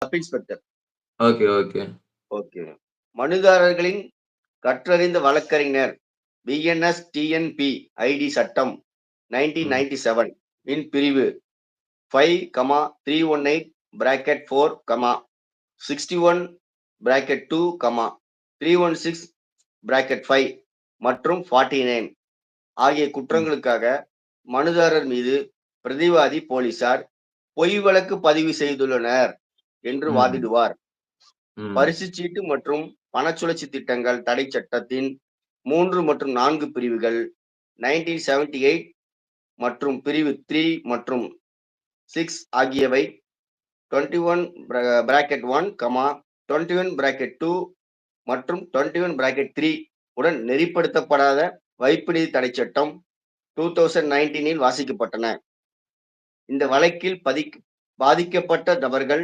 Sub inspector. Okay, okay. Okay. மனுதாரர்களின் கற்றறிந்த வழக்கறிஞர் பிஎன்எஸ் டிஎன்பி ஐடி சட்டம் ம். 1997 இன் பிரிவு 5,38(4), 61(2), 316(5) மற்றும் 49 ஆகிய ம். குற்றங்களுக்காக மனுதாரர் மீது பிரதிவாதி போலீசார் பொய் வழக்கு பதிவு செய்துள்ளனர் என்று ம். வாதிடுவார். ம். பரிசுச் சீட்டு மற்றும் பணச்சுழற்சி திட்டங்கள் தடை சட்டத்தின் 3 மற்றும் 4 பிரிவுகள் 1978 மற்றும் பிரிவு 3 மற்றும் 6 ஆகியவை 21(1), 21(2) மற்றும் 21(3) உடன் நெறிப்படுத்தப்படாத வைப்பு நிதி தடை சட்டம் 2019 வாசிக்கப்பட்டன. இந்த வழக்கில் பாதிக்கப்பட்ட நபர்கள்